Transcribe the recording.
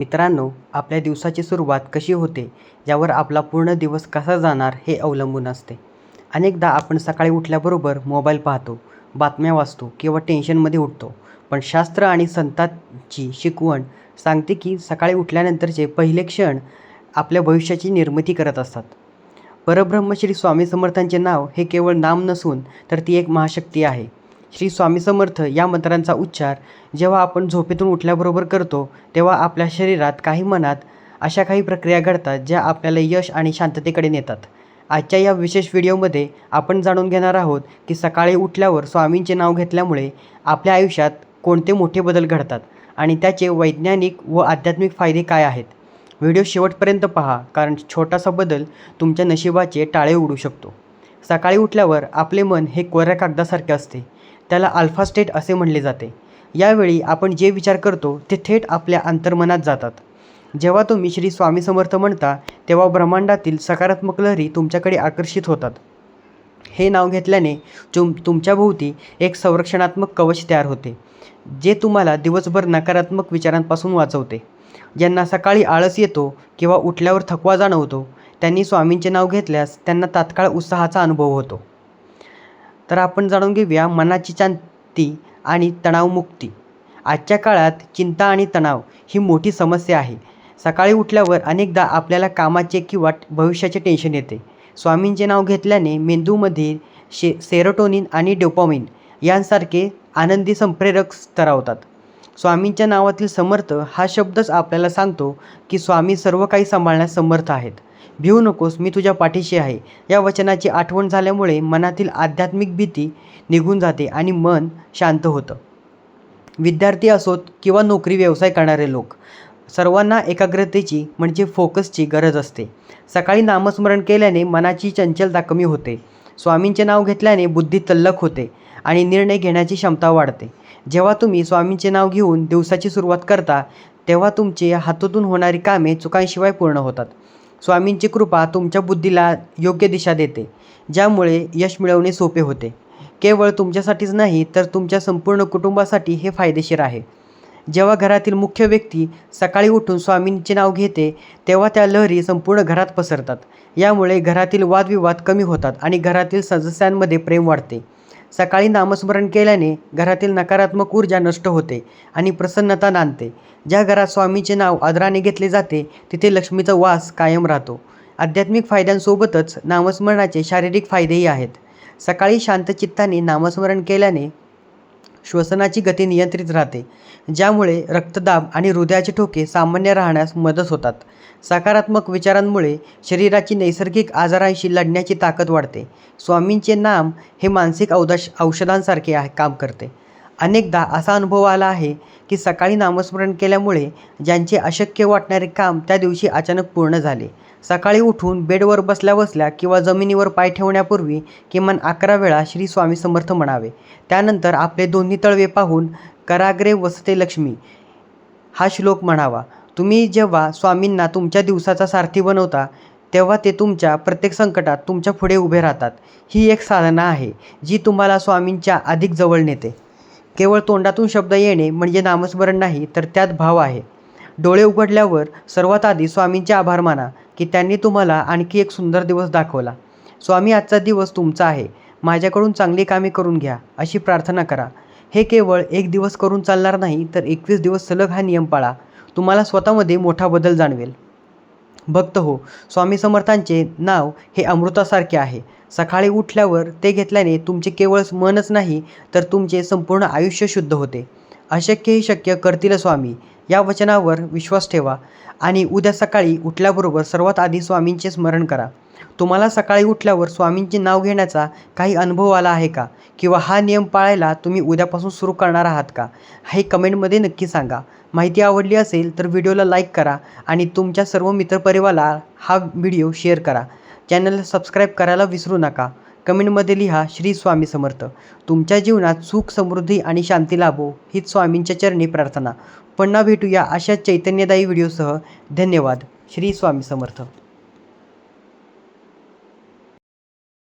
मित्रांनो, आपल्या दिवसाची सुरुवात कशी होते यावर आपला पूर्ण दिवस कसा जाणार हे अवलंबून असते. अनेकदा आपण सकाळी उठल्याबरोबर मोबाईल पाहतो, बातम्या वाचतो किंवा टेन्शनमध्ये उठतो. पण शास्त्र आणि संतांची शिकवण सांगते की सकाळी उठल्यानंतरचे पहिले क्षण आपल्या भविष्याची निर्मिती करत असतात. परब्रह्म श्री स्वामी समर्थांचे नाव हे केवळ नाम नसून तर ती एक महाशक्ती आहे. श्री स्वामी समर्थ या मंत्रांचा उच्चार जेव्हा आपण झोपेतून उठल्याबरोबर करतो, तेव्हा आपल्या शरीरात काही मनात अशा काही प्रक्रिया घडतात ज्या आपल्याला यश आणि शांततेकडे नेतात. आजच्या या विशेष व्हिडिओमध्ये आपण जाणून घेणार आहोत की सकाळी उठल्यावर स्वामींचे नाव घेतल्यामुळे आपल्या आयुष्यात कोणते मोठे बदल घडतात आणि त्याचे वैज्ञानिक व आध्यात्मिक फायदे काय आहेत. व्हिडिओ शेवटपर्यंत पहा, कारण छोटासा बदल तुमच्या नशिबाचे टाळे उडू शकतो. सकाळी उठल्यावर आपले मन हे कोऱ्या कागदासारखे असते. त्याला अल्फा स्टेट असे म्हणले जाते. यावेळी आपण जे विचार करतो ते थेट आपल्या अंतर्मनात जातात. जेव्हा तुम्ही श्री स्वामी समर्थ म्हणता, तेव्हा ब्रह्मांडातील सकारात्मक लहरी तुमच्याकडे आकर्षित होतात. हे नाव घेतल्याने तुमच्या भोवती एक संरक्षणात्मक कवच तयार होते, जे तुम्हाला दिवसभर नकारात्मक विचारांपासून वाचवते. ज्यांना सकाळी आळस येतो किंवा उठल्यावर थकवा जाणवतो, त्यांनी स्वामींचे नाव घेतल्यास त्यांना तात्काळ उत्साहाचा अनुभव होतो. तर आपण जाणून घेऊया मनाची शांती आणि तणावमुक्ती. आजच्या काळात चिंता आणि तणाव ही मोठी समस्या आहे. सकाळी उठल्यावर अनेकदा आपल्याला कामाचे किंवा भविष्याचे टेन्शन येते. स्वामींचे नाव घेतल्याने मेंदूमध्ये सेरोटोनिन आणि डोपामिन यांसारखे आनंदी संप्रेरक स्त्रावतात. स्वामींच्या नावातील समर्थ हा शब्दच आपल्याला सांगतो की स्वामी सर्व काही सांभाळण्यास समर्थ आहेत. भिवू नकोस, मी तुझ्या पाठीशी आहे. या वचनाची आठवण झाल्यामुळे मनातील आध्यात्मिक भीती निघून जाते आणि मन शांत होतं. विद्यार्थी असोत किंवा नोकरी व्यवसाय करणारे लोक, सर्वांना एकाग्रतेची म्हणजे फोकसची गरज असते. सकाळी नामस्मरण केल्याने मनाची चंचलता कमी होते. स्वामींचे नाव घेतल्याने बुद्धी तल्लख होते आणि निर्णय घेण्याची क्षमता वाढते. जेव्हा तुम्ही स्वामींचे नाव घेऊन दिवसाची सुरुवात करता, तेव्हा तुमची हातून होणारी कामे चुकांशिवाय पूर्ण होतात. स्वामींची कृपा तुमच्या बुद्धीला योग्य दिशा देते, ज्यामुळे यश मिळवणे सोपे होते. केवळ तुमच्यासाठीच नाही तर तुमच्या संपूर्ण कुटुंबासाठी हे फायदेशीर आहे. जेव्हा घरातील मुख्य व्यक्ती सकाळी उठून स्वामींचे नाव घेते, तेव्हा त्या लहरी संपूर्ण घरात पसरतात. यामुळे घरातील वादविवाद कमी होतात आणि घरातील सदस्यांमध्ये प्रेम वाढते. सकाळी नामस्मरण केल्याने घरातील नकारात्मक ऊर्जा नष्ट होते आणि प्रसन्नता नांदते. ज्या घरात स्वामींचे नाव आदराने घेतले जाते, तिथे लक्ष्मीचा वास कायम राहतो. आध्यात्मिक फायद्यांसोबतच नामस्मरणाचे शारीरिक फायदेही आहेत. सकाळी शांत चित्ताने नामस्मरण केल्याने श्वसनाची गती नियंत्रित राहते, ज्यामुळे रक्तदाब आणि हृदयाचे ठोके सामान्य राहण्यास मदत होतात. सकारात्मक विचारांमुळे शरीराची नैसर्गिक आजारांशी लढण्याची ताकद वाढते. स्वामींचे नाम हे मानसिक औषधांसारखे काम करते. अनेकदा असा अनुभव आला आहे की सकाळी नामस्मरण केल्यामुळे ज्यांचे अशक्य वाटणारे काम त्या दिवशी अचानक पूर्ण झाले. सकाळी उठून बेडवर बसल्या बसल्या किंवा जमिनीवर पाय ठेवण्यापूर्वी किमान 11 वेळा श्री स्वामी समर्थ म्हणावे. त्यानंतर आपले दोन्ही तळवे पाहून कराग्रे वसते लक्ष्मी हा श्लोक म्हणावा. तुम्ही जेव्हा स्वामींना तुमच्या दिवसाचा सारथी बनवता, तेव्हा ते तुमच्या प्रत्येक संकटात तुमच्या पुढे उभे राहतात. ही एक साधना आहे जी तुम्हाला स्वामींच्या अधिक जवळ नेते. केवळ तोंडातून शब्द येणे म्हणजे नामस्मरण नाही, तर त्यात भाव आहे. डोळे उघडल्यावर सर्वात आधी स्वामींचे आभार माना की त्यांनी तुम्हाला आणखी एक सुंदर दिवस दाखवला. स्वामी, आजचा दिवस तुमचा आहे. माझ्याकडून चांगली कामे करून घ्या, अशी प्रार्थना करा. हे केवळ एक दिवस करून चालणार नाही, तर 21 दिवस सलग हा नियम पाळा. तुम्हाला स्वतःमध्ये मोठा बदल जाणवेल. भक्त हो, स्वामी समर्थांचे नाव हे अमृतासारखे आहे. सकाळी उठल्यावर ते घेतल्याने तुमचे केवळ मनच नाही, तर तुमचे संपूर्ण आयुष्य शुद्ध होते. अशक्य हे शक्य करतील स्वामी या वचनावर विश्वास ठेवा आणि उद्या सकाळी उठल्याबरोबर सर्वात आधी स्वामींचे स्मरण करा. तुम्हाला सकाळी उठल्यावर स्वामींचे नाव घेण्याचा काही अनुभव आला आहे का? किंवा हा नियम पाळायला तुम्ही उद्यापासून सुरू करणार आहात का? हे कमेंटमध्ये नक्की सांगा. माहिती आवडली असेल तर व्हिडिओला लाईक करा आणि तुमच्या सर्व मित्रपरिवाराला हा व्हिडिओ शेअर करा. चॅनलला सबस्क्राईब करायला विसरू नका. कमेंटमध्ये लिहा श्री स्वामी समर्थ. तुमच्या जीवनात सुख, समृद्धी आणि शांती लाभो हीच स्वामींच्या चरणी प्रार्थना. पुन्हा भेटूया अशा चैतन्यदायी व्हिडिओसह. धन्यवाद. श्री स्वामी समर्थ.